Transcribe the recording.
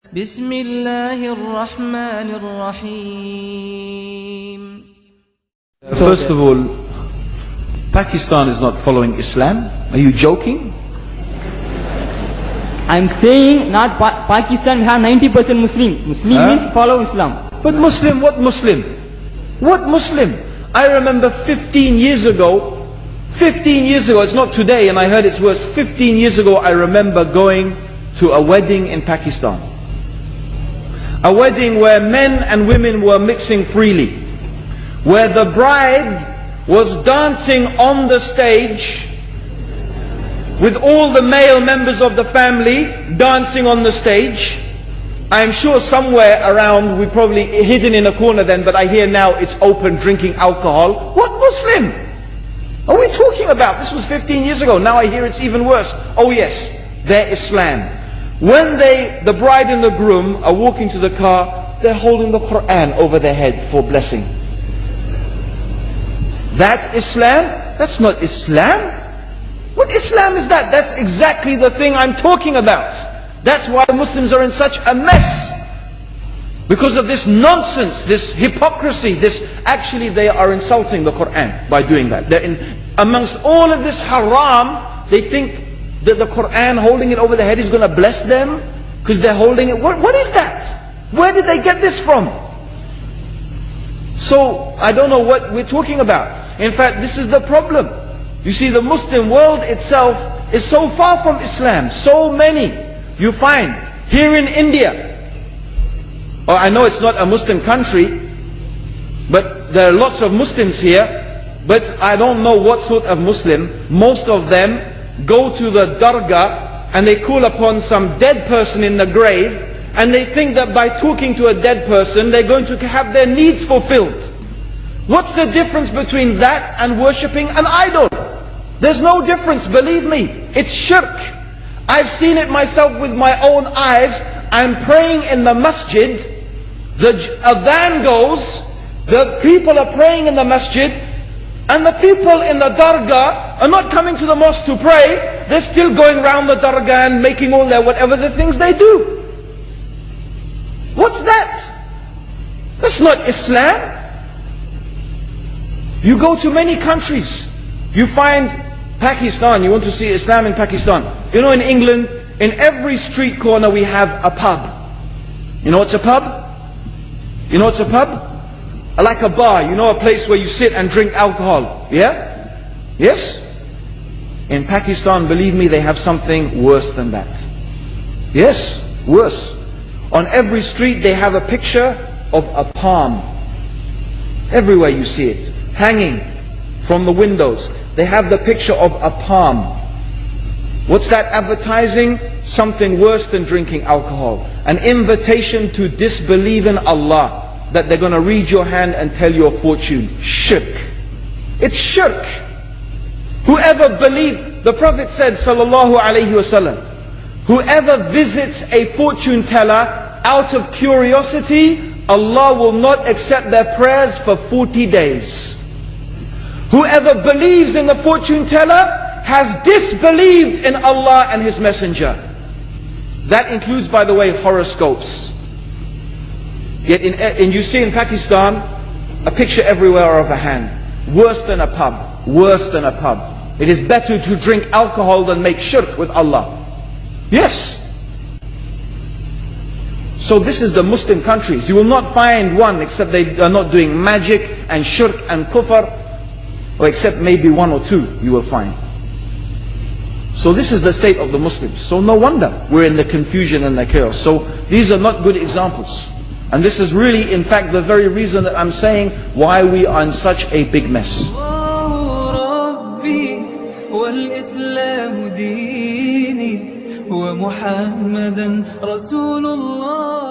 بسم الله الرحمن الرحيم. First of all, Pakistan is not following Islam. Are you joking? I'm saying not Pakistan, we have 90% Muslim. Muslim means follow Islam. But Muslim, what Muslim? What Muslim? I remember 15 years ago, it's not today and I heard it's worse. 15 years ago I remember going to a wedding in Pakistan. A wedding where men and women were mixing freely. Where the bride was dancing on the stage with all the male members of the family dancing on the stage. I'm sure somewhere around, we probably hidden in a corner then, but I hear now it's open, drinking alcohol. What Muslim are we talking about? This was 15 years ago. Now I hear it's even worse. Oh yes, they're Islam. When the bride and the groom are walking to the car, they're holding the Quran over their head for blessing. That Islam? That's not Islam. What Islam is that? That's exactly the thing I'm talking about. That's why Muslims are in such a mess. Because of this nonsense, this hypocrisy, actually they are insulting the Quran by doing that. Amongst all of this haram, they think that the Quran, holding it over the head, is going to bless them because they're holding it. What is that? Where did they get this from? So I don't know what we're talking about. In fact, this is the problem. You see, the Muslim world itself is so far from Islam. So many you find here in India. Well, I know it's not a Muslim country, but there are lots of Muslims here. But I don't know what sort of Muslim. Most of them go to the dargah and they call upon some dead person in the grave, and they think that by talking to a dead person they're going to have their needs fulfilled. What's the difference between that and worshipping an idol? There's no difference, believe me. It's shirk. I've seen it myself with my own eyes. I'm praying in the masjid, the adhan goes, the people are praying in the masjid, and the people in the dargah are not coming to the mosque to pray. They're still going around the dargah and making all their whatever the things they do. What's that? That's not Islam. You go to many countries, you find Pakistan, you want to see Islam in Pakistan. You know, in England, in every street corner we have a pub. You know what's a pub? You know what's a pub? Like a bar, you know, a place where you sit and drink alcohol. Yeah? Yes? In Pakistan, believe me, they have something worse than that. Yes, worse. On every street they have a picture of a palm. Everywhere you see it, hanging from the windows. They have the picture of a palm. What's that advertising? Something worse than drinking alcohol. An invitation to disbelieve in Allah. That they're going to read your hand and tell your fortune. Shirk. It's shirk. Whoever believes, the Prophet said, sallallahu alayhi wasallam, whoever visits a fortune teller out of curiosity, Allah will not accept their prayers for 40 days. Whoever believes in the fortune teller has disbelieved in Allah and His Messenger. That includes, by the way, horoscopes. Yet you see in Pakistan a picture everywhere of a hand. Worse than a pub. Worse than a pub. It is better to drink alcohol than make shirk with Allah. Yes. So this is the Muslim countries. You will not find one except they are not doing magic and shirk and kufr, or except maybe one or two you will find. So this is the state of the Muslims. So no wonder we're in the confusion and the chaos. So these are not good examples. And this is really, in fact, the very reason that I'm saying why we are in such a big mess. ومحمدا رسول الله.